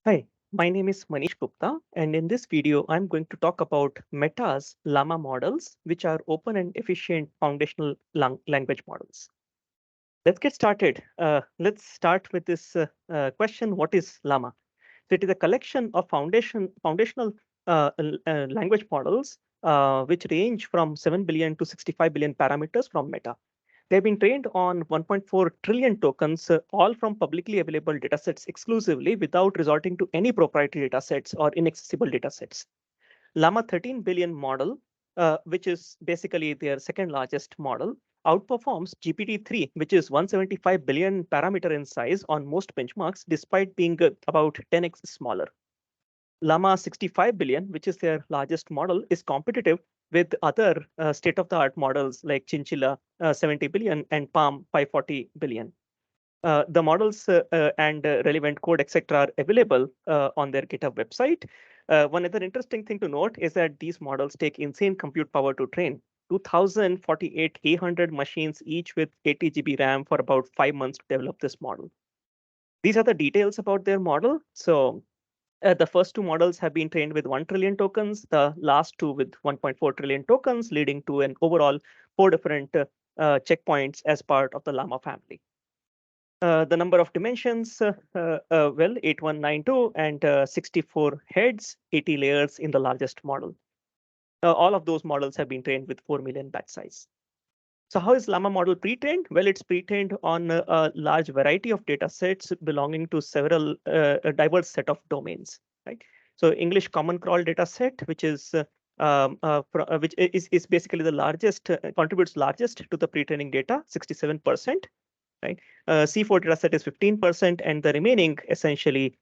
Hi, my name is Manish Gupta, and in this video, I'm going to talk about Meta's LLaMA models, which are open and efficient foundational language models. Let's get started. Let's start with this question: what is LLaMA? So it is a collection of foundational language models, which range from 7 billion to 65 billion parameters from Meta. They've been trained on 1.4 trillion tokens, all from publicly available datasets exclusively without resorting to any proprietary datasets or inaccessible datasets. LLaMA 13 billion model, which is basically their second largest model, outperforms GPT-3, which is 175 billion parameter in size on most benchmarks, despite being about 10x smaller. LLaMA 65 billion, which is their largest model, is competitive with other state-of-the-art models like Chinchilla-70 billion and PaLM-540 billion. The models and relevant code, etc., are available on their GitHub website. One other interesting thing to note is that these models take insane compute power to train. 2048 800 machines, each with 80 GB RAM, for about 5 months to develop this model. These are the details about their model. So the first two models have been trained with 1 trillion tokens, the last two with 1.4 trillion tokens, leading to an overall 4 different checkpoints as part of the LLaMA family. The number of dimensions, 8192 and 64 heads, 80 layers in the largest model. All of those models have been trained with 4 million batch size. So how is LLaMA model pre-trained? Well, it's pre-trained on a large variety of data sets belonging to several a diverse set of domains, right? So English Common Crawl data set, which is which is basically the largest, contributes largest to the pre-training data, 67%, right? C4 data set is 15%, and the remaining essentially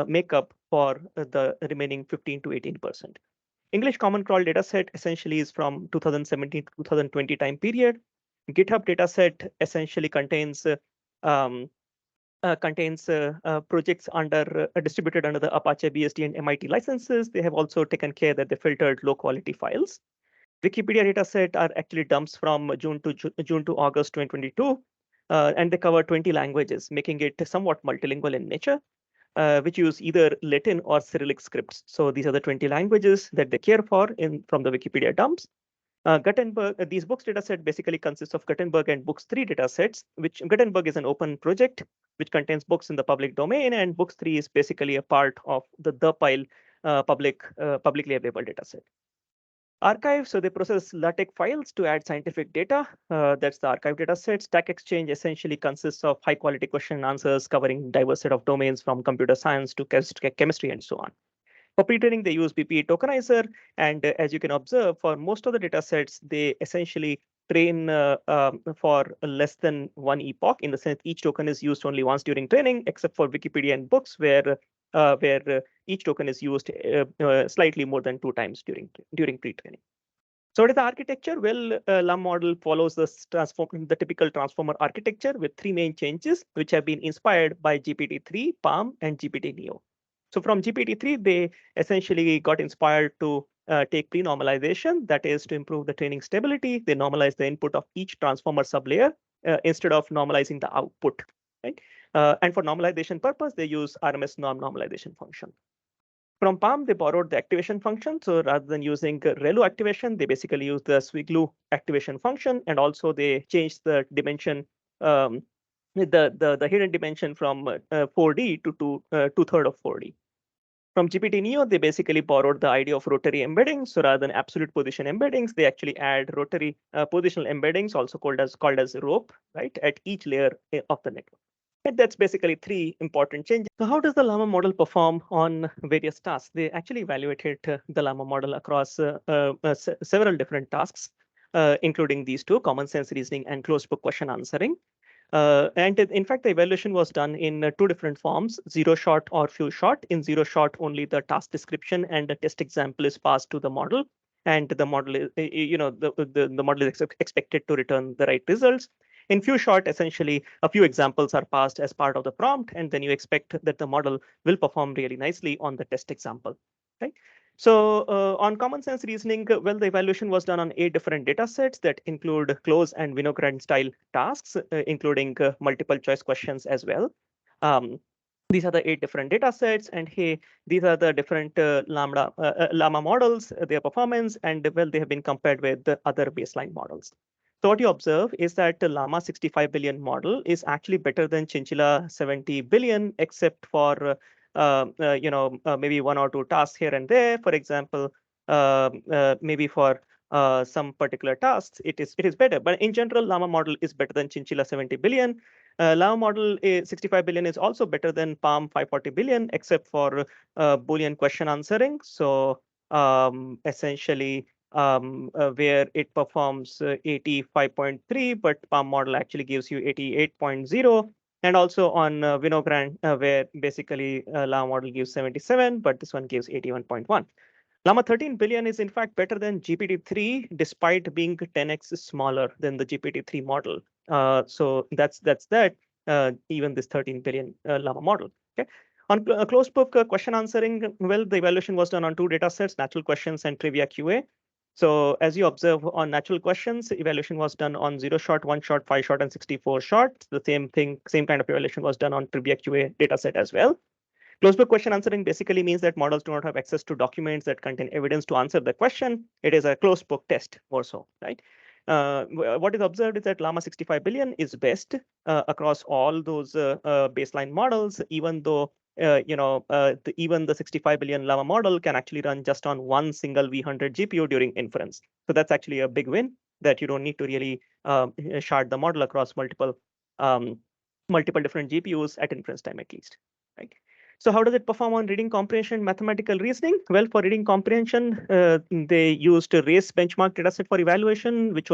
make up for the remaining 15 to 18%. English Common Crawl dataset essentially is from 2017 to 2020 time period. GitHub dataset essentially um, contains projects distributed under the Apache BSD and MIT licenses. They have also taken care that they filtered low quality files. Wikipedia dataset are actually dumps from June to August 2022, and they cover 20 languages, making it somewhat multilingual in nature. Which use either Latin or Cyrillic scripts. So these are the 20 languages that they care for from the Wikipedia dumps. Gutenberg, these books dataset basically consists of Gutenberg and Books 3 datasets, which Gutenberg is an open project which contains books in the public domain, and Books 3 is basically a part of the pile publicly available dataset. arXiv, so they process LaTeX files to add scientific data. That's the arXiv dataset. Stack Exchange essentially consists of high quality question and answers covering diverse set of domains from computer science to chemistry and so on. For pre-training, they use PPE tokenizer. And as you can observe, for most of the data sets, they essentially train for less than one epoch, in the sense each token is used only once during training, except for Wikipedia and books, where each token is used slightly more than 2 times during pre-training. So what is the architecture? Well, LLaMA model follows the typical transformer architecture with three main changes, which have been inspired by GPT-3, PaLM, and GPT-Neo. So from GPT-3, they essentially got inspired to take pre-normalization, that is to improve the training stability. They normalize the input of each transformer sublayer instead of normalizing the output, right? And for normalization purpose, they use RMS norm normalization function. From PaLM, they borrowed the activation function. So rather than using ReLU activation, they basically use the Swiglu activation function, and also they changed the dimension, the hidden dimension from 4D to two-third of 4D. From GPT-Neo, they basically borrowed the idea of rotary embeddings. So rather than absolute position embeddings, they actually add rotary positional embeddings, also called as rope, right, at each layer of the network. And that's basically three important changes. So how does the LLaMA model perform on various tasks? They actually evaluated the LLaMA model across several different tasks, including these two, common sense reasoning and closed book question answering. And in fact, the evaluation was done in two different forms, zero shot or few shot. In zero shot, only the task description and the test example is passed to the model. And the model is, the model is expected to return the right results. In few shot, essentially, a few examples are passed as part of the prompt, and then you expect that the model will perform really nicely on the test example, right? So on common sense reasoning, well, the evaluation was done on 8 different data sets that include close and Vinograd style tasks, including multiple choice questions as well. Um, these are the 8 different data sets, and hey, these are the different LLaMA models, their performance, and well, they have been compared with the other baseline models. So what you observe is that the LLaMA 65 billion model is actually better than Chinchilla-70 billion, except for maybe one or two tasks here and there. For example, maybe for some particular tasks, it is better. But in general, LLaMA model is better than Chinchilla-70 billion. LLaMA model 65 billion is also better than PaLM-540 billion, except for Boolean question answering. So essentially, where it performs 85.3, but PaLM model actually gives you 88.0. And also on Vinogrand, where basically LLaMA model gives 77, but this one gives 81.1. LLaMA 13 billion is in fact better than GPT-3, despite being 10x smaller than the GPT-3 model. So that's that. Even this 13 billion LLaMA model. Okay. On closed book question answering, well, the evaluation was done on 2 data sets, natural questions and trivia QA. So as you observe on natural questions, evaluation was done on 0 shot, 1 shot, 5 shot, and 64 shot. The same kind of evaluation was done on trivia QA data set as well. Closed book question answering basically means that models do not have access to documents that contain evidence to answer the question. It is a closed book test more so, right? What is observed is that LLaMA 65 billion is best across all those baseline models, even though even the 65 billion LLaMA model can actually run just on one single V100 GPU during inference. So that's actually a big win, that you don't need to really shard the model across multiple different GPUs at inference time at least, right? So how does it perform on reading comprehension, mathematical reasoning? Well, for reading comprehension, they used a race benchmark dataset for evaluation, which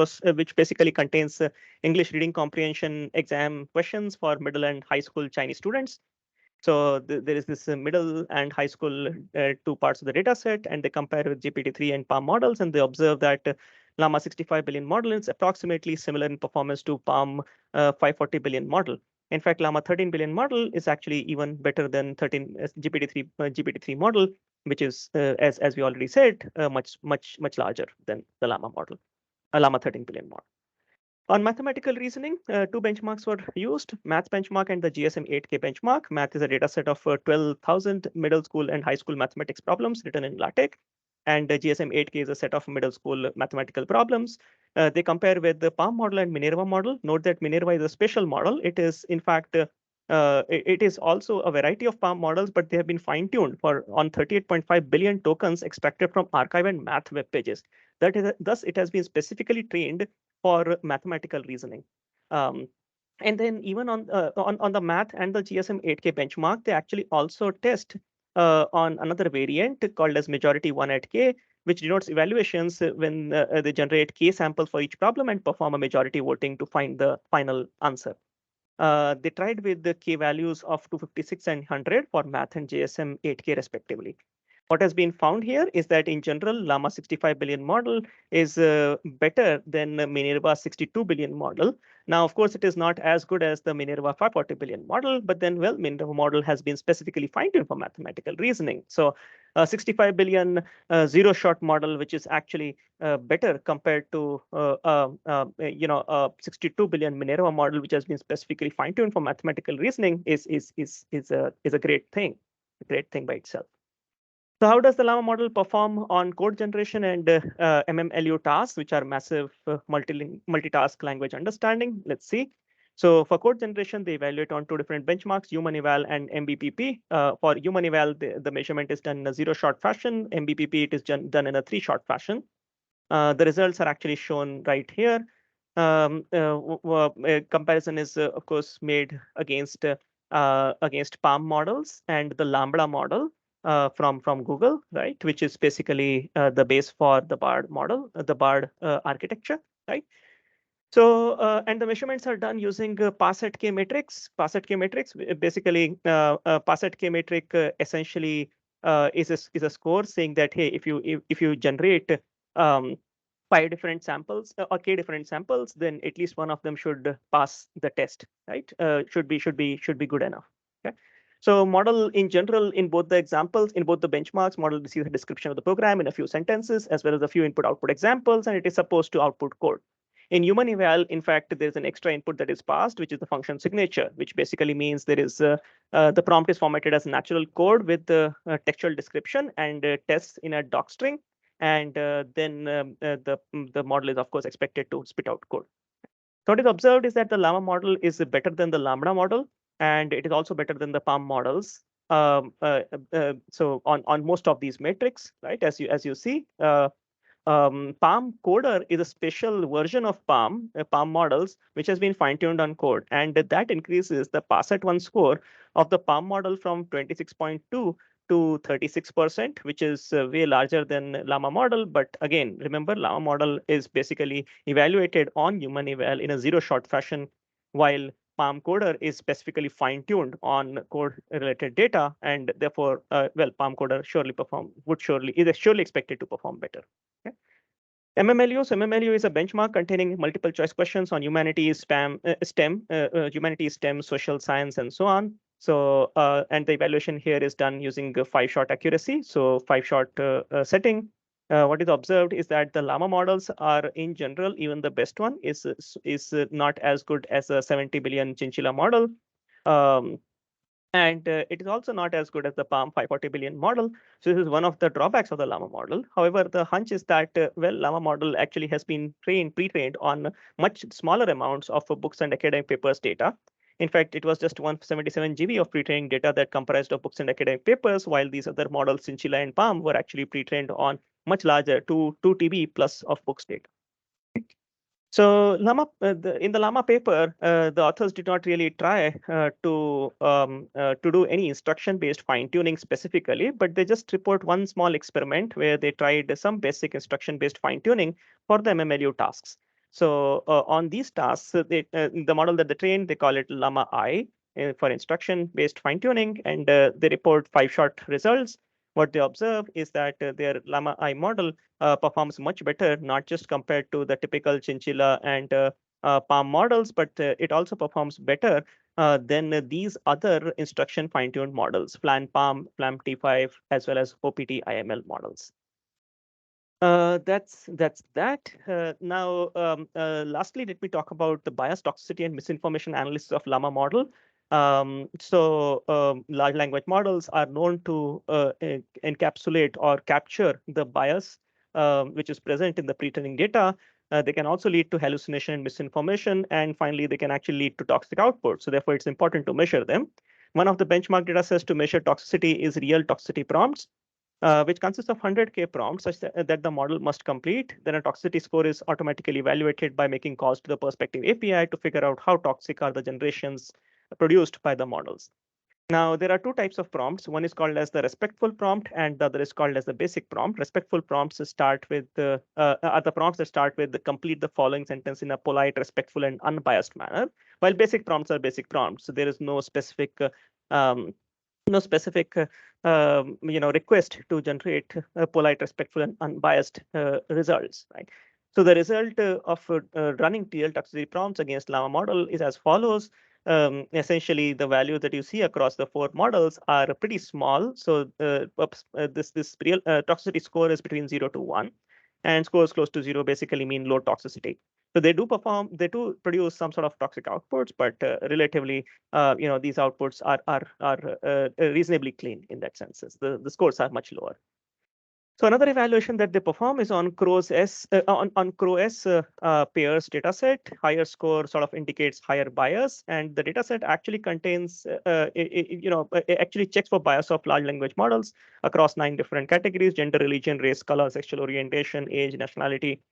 basically contains English reading comprehension exam questions for middle and high school Chinese students. So there is this middle and high school 2 parts of the data set, and they compare with GPT-3 and PaLM models, and they observe that LLaMA 65 billion model is approximately similar in performance to PaLM 540 billion model. In fact, LLaMA 13 billion model is actually even better than GPT-3 model, which is, as we already said, much larger than the LLaMA model, LLaMA 13 billion model. On mathematical reasoning, 2 benchmarks were used, math benchmark and the GSM-8K benchmark. Math is a data set of 12,000 middle school and high school mathematics problems written in LaTeX. And the GSM-8K is a set of middle school mathematical problems. They compare with the PaLM model and Minerva model. Note that Minerva is a special model. It is, in fact, it is also a variety of PaLM models, but they have been fine-tuned on 38.5 billion tokens extracted from arXiv and math web pages. Thus, it has been specifically trained for mathematical reasoning. And then even on the math and the GSM-8K benchmark, they actually also test on another variant called as majority 1 at K, which denotes evaluations when they generate K samples for each problem and perform a majority voting to find the final answer. They tried with the K values of 256 and 100 for math and GSM-8K respectively. What has been found here is that in general, LLaMA 65 billion model is better than the Minerva 62 billion model. Now, of course, it is not as good as the Minerva 540 billion model, but then, well, Minerva model has been specifically fine-tuned for mathematical reasoning. So 65 billion zero-shot model, which is actually better compared to 62 billion Minerva model, which has been specifically fine-tuned for mathematical reasoning, is a great thing by itself. So how does the LLaMA model perform on code generation and MMLU tasks, which are massive multitask language understanding? Let's see. So for code generation, they evaluate on 2 different benchmarks, human eval and MBPP. For human eval, the measurement is done in a 0-shot fashion. MBPP, it is done in a 3-shot fashion. The results are actually shown right here. Comparison is, of course, made against PaLM models and the Lambda model from Google, right, which is basically the base for the BARD model, the BARD architecture, right? So, and the measurements are done using parset K matrix. Parset K matrix, basically, parset K matrix essentially is a score saying that, hey, if you generate 5 different samples or K different samples, then at least one of them should pass the test, right? Should be good enough. Okay. So model in general, in both the examples, in both the benchmarks, model receives a description of the program in a few sentences, as well as a few input-output examples, and it is supposed to output code. In human eval, in fact, there's an extra input that is passed, which is the function signature, which basically means there is the prompt is formatted as natural code with the textual description and tests in a doc string. And then the model is, of course, expected to spit out code. So what is observed is that the LLaMA model is better than the Lambda model, and it is also better than the PaLM models. So on most of these metrics, right, as you see, PaLM Coder is a special version of PaLM models, which has been fine-tuned on code. And that increases the pass-at-1 score of the PaLM model from 26.2 to 36%, which is way larger than LLaMA model. But again, remember, LLaMA model is basically evaluated on human eval in a zero-shot fashion, while PaLM Coder is specifically fine-tuned on code-related data, and therefore, well, PaLM Coder is surely expected to perform better. Okay? MMLU. So MMLU is a benchmark containing multiple choice questions on humanities, STEM, social science, and so on. So and the evaluation here is done using a 5-shot accuracy. So 5-shot setting. What is observed is that the LLaMA models are, in general, even the best one is not as good as a 70 billion Chinchilla model. And it is also not as good as the PaLM-540 billion model. So this is one of the drawbacks of the LLaMA model. However, the hunch is that, well, LLaMA model actually has been pre-trained on much smaller amounts of books and academic papers data. In fact, it was just 177 GB of pre-training data that comprised of books and academic papers, while these other models, Chinchilla and PaLM, were actually pre-trained on much larger 2 TB plus of books data. So in the LLaMA paper, the authors did not really try to do any instruction-based fine-tuning specifically, but they just report one small experiment where they tried some basic instruction-based fine-tuning for the MMLU tasks. So on these tasks, the model that they trained, they call it LLaMA I for instruction-based fine-tuning, and they report 5-shot results. What they observe is that their LLaMA I model performs much better, not just compared to the typical Chinchilla and PaLM models, but it also performs better than these other instruction fine-tuned models, FLAN PaLM, FLAM T5, as well as OPT IML models. That's that. Now, lastly, let me talk about the bias, toxicity, and misinformation analysis of LLaMA model. Large language models are known to encapsulate or capture the bias which is present in the pre-training data. They can also lead to hallucination and misinformation. And finally, they can actually lead to toxic output. So therefore, it's important to measure them. One of the benchmark data sets to measure toxicity is real toxicity prompts, which consists of 100K prompts such that the model must complete. Then a toxicity score is automatically evaluated by making calls to the Perspective API to figure out how toxic are the generations produced by the models. Now, there are two types of prompts. One is called as the respectful prompt, and the other is called as the basic prompt. Respectful prompts start with are the prompts that start with complete the following sentence in a polite, respectful, and unbiased manner, while basic prompts are basic prompts. So there is no specific request to generate polite, respectful, and unbiased results, right? So the result of running TL toxicity prompts against LLaMA model is as follows. Essentially, the values that you see across the 4 models are pretty small. So this real toxicity score is between 0 to 1, and scores close to 0 basically mean low toxicity. So they do produce some sort of toxic outputs, but relatively, these outputs are reasonably clean in that sense. The scores are much lower. So another evaluation that they perform is on CROWS pairs dataset. Higher score sort of indicates higher bias, and the dataset actually contains, actually checks for bias of large language models across 9 different categories: gender, religion, race, color, sexual orientation, age, nationality,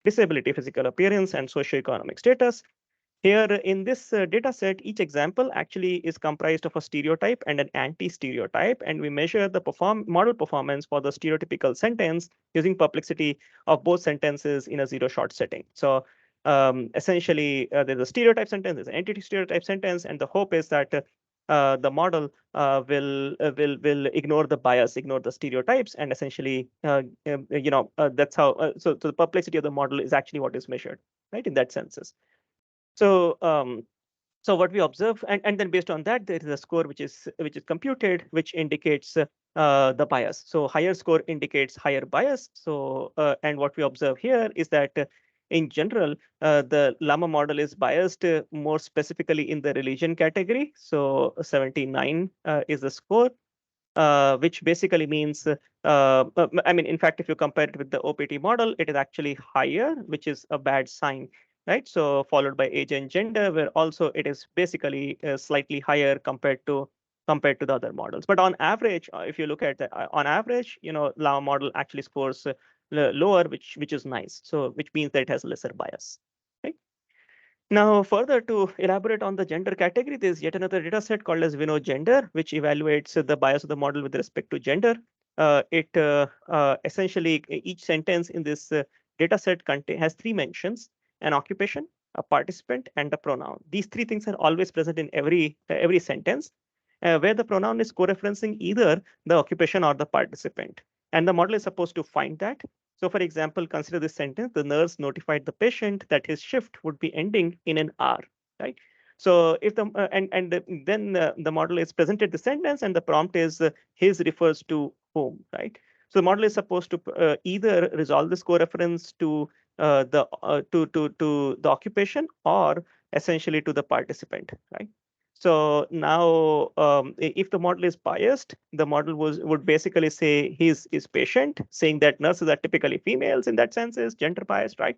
disability, physical appearance, and socioeconomic status. Here in this data set, each example actually is comprised of a stereotype and an anti-stereotype, and we measure the model performance for the stereotypical sentence using perplexity of both sentences in a zero-shot setting. So essentially, there's a stereotype sentence, there's an anti-stereotype sentence, and the hope is that the model will ignore the bias, ignore the stereotypes, and essentially, that's how. So the perplexity of the model is actually what is measured, right? In that senses. So so what we observe, and then based on that, there is a score which is computed, which indicates the bias. So higher score indicates higher bias. So and what we observe here is that in general, the LLaMA model is biased more specifically in the religion category. So 79 is the score, which basically means, I mean, in fact, if you compare it with the OPT model, it is actually higher, which is a bad sign, right? So followed by age and gender, where also it is basically slightly higher compared to the other models. But on average, if you look at the, on average, LLaMA model actually scores lower, which is nice. So which means that it has lesser bias. Right? Now, further to elaborate on the gender category, there's yet another data set called as Vino Gender, which evaluates the bias of the model with respect to gender. It essentially, each sentence in this data set has three mentions: an occupation, a participant, and a pronoun. These three things are always present in every sentence, where the pronoun is co-referencing either the occupation or the participant. And the model is supposed to find that. So for example, consider this sentence: the nurse notified the patient that his shift would be ending in an hour, right? So if the then the model is presented the sentence and the prompt is his refers to whom, right? So the model is supposed to either resolve this co-reference to to the occupation or essentially to the participant, right? So now, if the model is biased, the model would basically say he's is patient, saying that nurses are typically females in that sense is gender biased, right?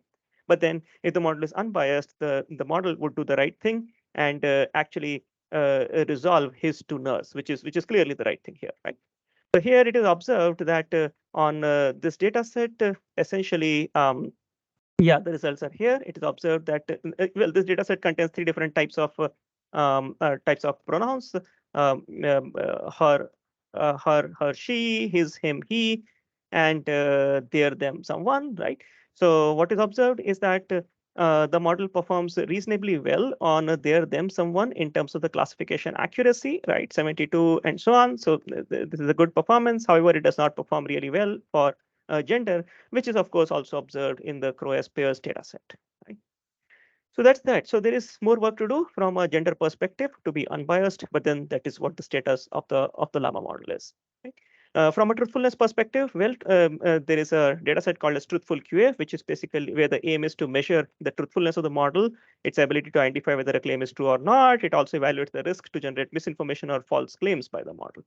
But then if the model is unbiased, the model would do the right thing and actually resolve his to nurse, which is clearly the right thing here, right? So here it is observed that on this data set, essentially, yeah, the results are here. It is observed that well, this data set contains three different types of pronouns: her, she, his, him, he, and their, them, someone. Right. So what is observed is that the model performs reasonably well on their, them, someone in terms of the classification accuracy, right? 72 and so on. So this is a good performance. However, it does not perform really well for gender, which is of course also observed in the Crowe's pairs dataset. Right? So that's that. So there is more work to do from a gender perspective to be unbiased, but then that is what the status of the LLaMA model is. Right? From a truthfulness perspective, well, there is a dataset called as Truthful QA, which is basically where the aim is to measure the truthfulness of the model, its ability to identify whether a claim is true or not. It also evaluates the risk to generate misinformation or false claims by the model.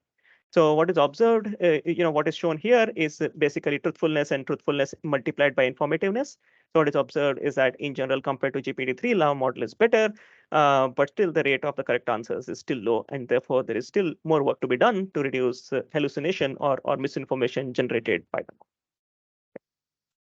So what is observed, what is shown here is basically truthfulness and truthfulness multiplied by informativeness. So what is observed is that in general, compared to GPT-3, LLaMA model is better, but still the rate of the correct answers is still low. And therefore, there is still more work to be done to reduce hallucination or misinformation generated by them.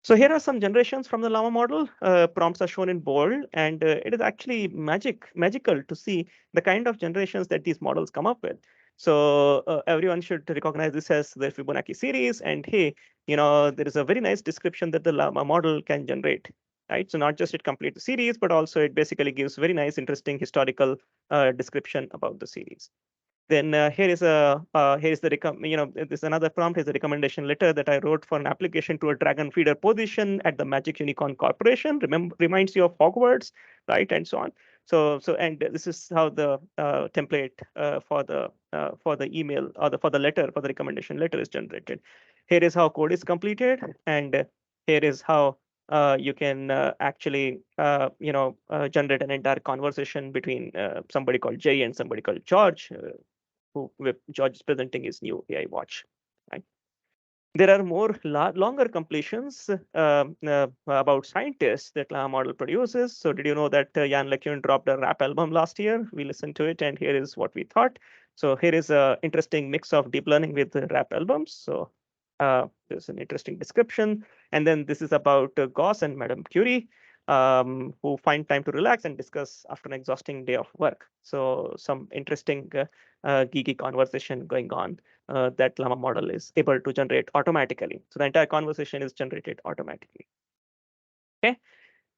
So here are some generations from the LLaMA model. Prompts are shown in bold, and it is actually magical to see the kind of generations that these models come up with. So everyone should recognize this as the Fibonacci series. And hey, there is a very nice description that the LLaMA model can generate. Right. So not just it completes the series, but also it basically gives very nice, interesting historical description about the series. Then here is this is another prompt. Is a recommendation letter that I wrote for an application to a dragon feeder position at the Magic Unicorn Corporation. Reminds you of Hogwarts, right, and so on. So and this is how the template for the email or for the letter, for the recommendation letter is generated. Here is how code is completed, and here is how you can actually generate an entire conversation between somebody called Jay and somebody called George. Who George is presenting his new AI watch. Right? There are more longer completions about scientists that LLaMA model produces. So did you know that Jan LeCun dropped a rap album last year? We listened to it, and here is what we thought. So here is an interesting mix of deep learning with rap albums. So there's an interesting description. And then this is about Gauss and Madame Curie, who find time to relax and discuss after an exhausting day of work. So some interesting geeky conversation going on that LLaMA model is able to generate automatically. So the entire conversation is generated automatically. Okay.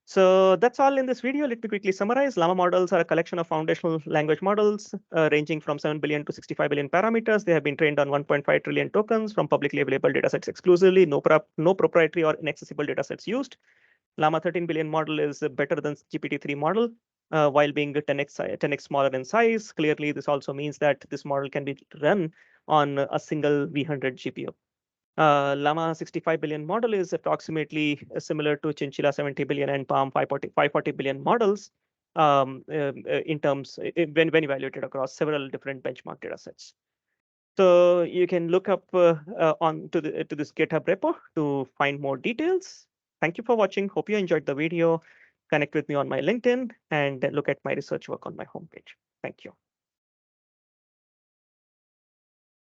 So that's all in this video. Let me quickly summarize. LLaMA models are a collection of foundational language models ranging from 7 billion to 65 billion parameters. They have been trained on 1.5 trillion tokens from publicly available datasets exclusively. No proprietary or inaccessible datasets used. LLaMA 13 billion model is better than GPT-3 model while being 10x smaller in size. Clearly, this also means that this model can be run on a single V100 GPU. LLaMA 65 billion model is approximately similar to Chinchilla-70 billion and PaLM-540 billion models in terms when evaluated across several different benchmark data sets. So you can look up on to this GitHub repo to find more details. Thank you for watching. Hope you enjoyed the video. Connect with me on my LinkedIn and look at my research work on my homepage. Thank you.